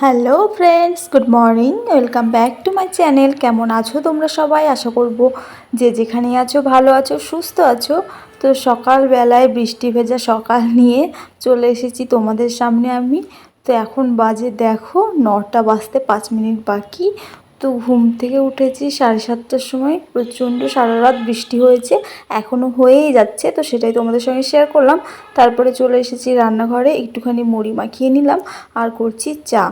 Hello friends, good morning. Welcome back to my channel. কেমন আছো তোমরা সবাই? আশা করব যে যেখানেই আছো ভালো আছো, সুস্থ আছো। তো সকালবেলায় বৃষ্টি ভেজা সকাল নিয়ে চলে এসেছি তোমাদের সামনে আমি। তো এখন বাজে দেখো 9টা বাজতে 5 মিনিট বাকি। তো ঘুম থেকে উঠেছি 7:30টার সময়। প্রচণ্ড সারা রাত বৃষ্টি হয়েছে, এখনও হয়েই যাচ্ছে, তো সেটাই তোমাদের সঙ্গে শেয়ার করলাম। তারপরে চলে এসেছি রান্নাঘরে, একটুখানি মুড়ি মাখিয়ে নিলাম আর করছি চা।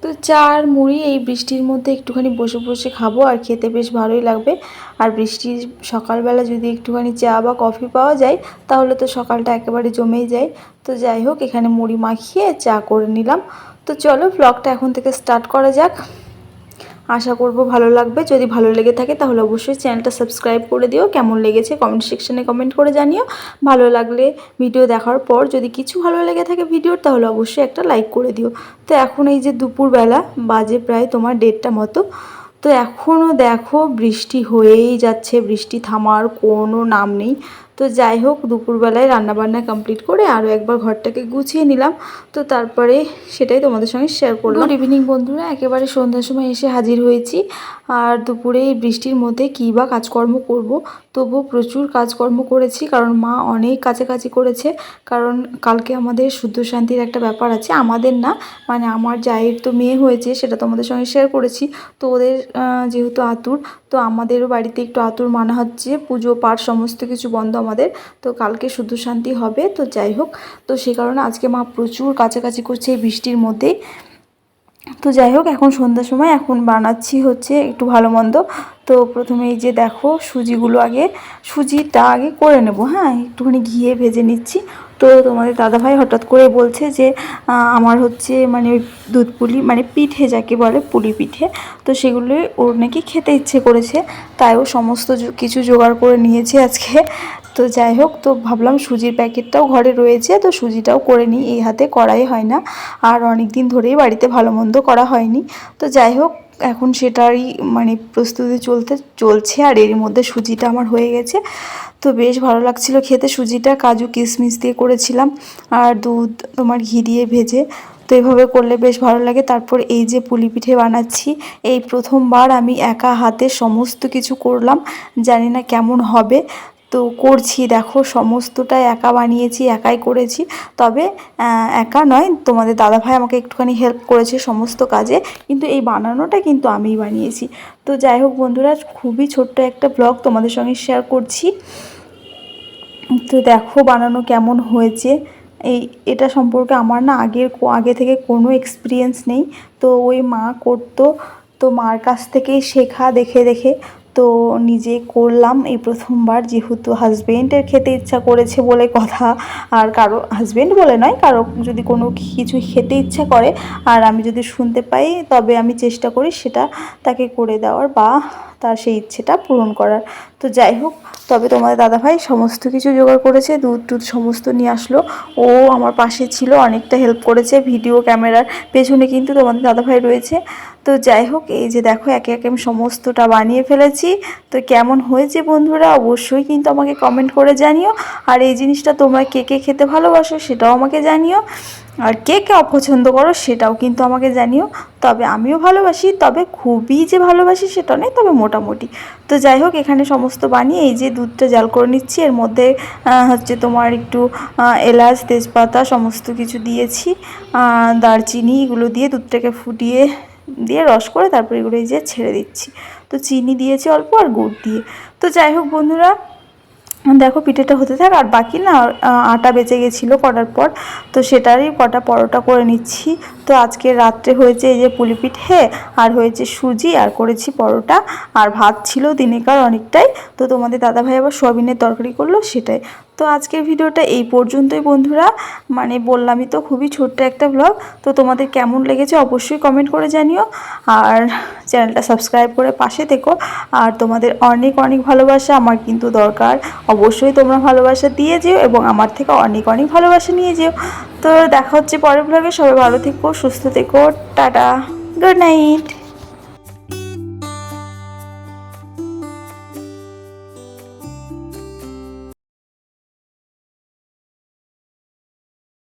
তো চা আর মুড়ি এই বৃষ্টির মধ্যে একটুখানি বসে বসে খাবো, আর খেতে বেশ ভালোই লাগবে। আর বৃষ্টির সকালবেলা যদি একটুখানি চা বা কফি পাওয়া যায় তাহলে তো সকালটা একেবারে জমেই যায়। তো যাই হোক, এখানে মুড়ি মাখিয়ে চা করে নিলাম। তো চলো ব্লগটা এখন থেকে স্টার্ট করা যাক। আশা করব ভালো লাগবে। যদি ভালো লেগে থাকে তাহলে অবশ্যই চ্যানেলটা সাবস্ক্রাইব করে দিও। কেমন লেগেছে কমেন্ট সেকশনে কমেন্ট করে জানিও। ভালো লাগলে ভিডিও দেখার পর যদি কিছু ভালো লেগে থাকে ভিডিওর, তাহলে অবশ্যই একটা লাইক করে দিও। তো এখন এই যে দুপুরবেলা বাজে প্রায় তোমার 1:30টা মতো। তো এখনও দেখো বৃষ্টি হয়েই যাচ্ছে, বৃষ্টি থামার কোনো নাম নেই। তো যাই হোক, দুপুরবেলায় রান্নাবান্না কমপ্লিট করে আরও একবার ঘরটাকে গুছিয়ে নিলাম। তো তারপরে সেটাই তোমাদের সঙ্গে শেয়ার করলাম। গুড ইভিনিং বন্ধুরা, একেবারে সন্ধ্যার সময় এসে হাজির হয়েছি। আর দুপুরে এই বৃষ্টির মধ্যে কী বা কাজকর্ম করব, তবুও প্রচুর কাজকর্ম করেছি, কারণ মা অনেক কাছাকাছি করেছে। কারণ কালকে আমাদের শুদ্ধ শান্তির একটা ব্যাপার আছে, আমাদের না মানে আমার জায়ের তো মেয়ে হয়েছে, সেটা তোমাদের সঙ্গে শেয়ার করেছি। তো ওদের যেহেতু আতুর, তো আমাদেরও বাড়িতে একটু আতুর মানা হচ্ছে, পুজো পাঠ সমস্ত কিছু বন্ধ আমাদের। তো কালকে শুদ্ধ শান্তি হবে। তো যাই হোক, তো সেই কারণে আজকে মা প্রচুর কাছাকাছি করছে এই বৃষ্টির মধ্যেই। তো যাই হোক, এখন সন্ধ্যার সময় এখন বানাচ্ছি হচ্ছে একটু ভালো মন্দ। তো প্রথমে এই যে দেখো সুজিগুলো সুজিটা আগে করে নেব। হ্যাঁ, একটুখানি ঘিয়ে ভেজে নিচ্ছি। তো তোমাদের দাদাভাই হঠাৎ করে বলছে যে আমার হচ্ছে মানে দুধ পুলি মানে পিঠে যাকে বলে পুলি পিঠে, তো সেগুলো ওর নাকি খেতে ইচ্ছে করেছে। তাই ও সমস্ত কিছু জোগাড় করে নিয়েছে আজকে। তো যাই হোক, তো ভাবলাম সুজির প্যাকেটটাও ঘরে রয়েছে, তো সুজিটাও করে নিই, এই হাতে করাই হয় না। আর অনেক দিন ধরেই বাড়িতে ভালো মন্দ করা হয়নি। তো যাই হোক, এখন সেটারই মানে প্রস্তুতি চলছে। আর এর মধ্যে সুজিটা আমার হয়ে গেছে। তো বেশ ভালো লাগছিল খেতে সুজিটা, কাজু কিশমিশ দিয়ে করেছিলাম আর দুধ তোমার ঘি দিয়ে ভেজে। তো এইভাবে করলে বেশ ভালো লাগে। তারপর এই যে পুলি পিঠে বানাচ্ছি, এই প্রথমবার আমি একা হাতে সমস্ত কিছু করলাম, জানি না কেমন হবে। তো করছি দেখো, সমস্তটাই একা বানিয়েছি, একাই করেছি। তবে একা নয়, তোমাদের দাদাভাই আমাকে একটুখানি হেল্প করেছে সমস্ত কাজে, কিন্তু এই বানানোটা কিন্তু আমিই বানিয়েছি। তো যাই হোক বন্ধুরা, খুবই ছোট্ট একটা ব্লগ তোমাদের সঙ্গে শেয়ার করছি। তো দেখো বানানো কেমন হয়েছে। এটা সম্পর্কে আমার না আগে থেকে কোনো এক্সপিরিয়েন্স নেই। তো ওই মা করতো, তো মার কাছ থেকেই শেখা দেখে দেখে। তো নিজে করলাম এই প্রথমবার, যেহেতু হাজবেন্ডের খেতে ইচ্ছা করেছে বলে কথা। আর কারো হাজবেন্ড বলে নয়, কারো যদি কোনো কিছু খেতে ইচ্ছা করে আর আমি যদি শুনতে পাই, তবে আমি চেষ্টা করি সেটা তাকে করে দেওয়ার বা তার সেই ইচ্ছেটা পূরণ করার। তো যাই হোক, তবে তোমাদের দাদাভাই সমস্ত কিছু জোগাড় করেছে, দুধ টুধ সমস্ত নিয়ে আসলো। ও আমার পাশে ছিল, অনেকটা হেল্প করেছে। ভিডিও ক্যামেরার পেছনে কিন্তু তোমাদের দাদাভাই রয়েছে। তো যাই হোক, এই যে দেখো একে একে আমি সমস্তটা বানিয়ে ফেলেছি। তো কেমন হয়েছে বন্ধুরা অবশ্যই কিন্তু আমাকে কমেন্ট করে জানিও। আর এই জিনিসটা তোমরা কে কে খেতে ভালোবাসো সেটাও আমাকে জানিও। আর কে কে অপছন্দ করো সেটাও কিন্তু আমাকে জানিও। তবে আমিও ভালোবাসি, তবে খুবই যে ভালোবাসি সেটা নয়, তবে মোটামুটি। তো যাই হোক, এখানে সমস্ত বানিয়ে এই যে দুধটা জাল করে নিচ্ছি। এর মধ্যে হচ্ছে তোমার একটু এলাচ তেজপাতা সমস্ত কিছু দিয়েছি, দারচিনি, এগুলো দিয়ে দুধটাকে ফুটিয়ে দিয়ে রস করে তারপরে এগুলো এই যে ছেড়ে দিচ্ছি। তো চিনি দিয়েছি অল্প আর গুড় দিয়ে। তো যাই হোক বন্ধুরা, দেখো পিঠেটা হতে থাক। আর বাকি না আটা বেঁচে গেছিলো করার পর, তো সেটারই কটা পরোটা করে নিচ্ছি। তো আজকে রাত্রে হয়েছে এই যে পুলি পিঠে, আর হয়েছে সুজি, আর করেছি পরোটা, আর ভাত ছিল দিনেকার অনেকটাই। তো তোমাদের দাদাভাই আবার সোয়াবিনের তরকারি করলো, সেটাই। তো আজকের ভিডিওটা এই পর্যন্তই বন্ধুরা, মানে বললামই তো খুবই ছোট্ট একটা ব্লগ। তো তোমাদের কেমন লেগেছে অবশ্যই কমেন্ট করে জানিও। আর চ্যানেলটা সাবস্ক্রাইব করে পাশে থেকো। আর তোমাদের অনেক অনেক ভালোবাসা আমার কিন্তু দরকার। অবশ্যই তোমরা ভালোবাসা দিয়ে যেও এবং আমার থেকে অনেক অনেক ভালোবাসা নিয়ে যেও। তো দেখা হচ্ছে পরের ব্লগে। সবাই ভালো থেকো, সুস্থ থেকো, টাটা, গুড নাইট।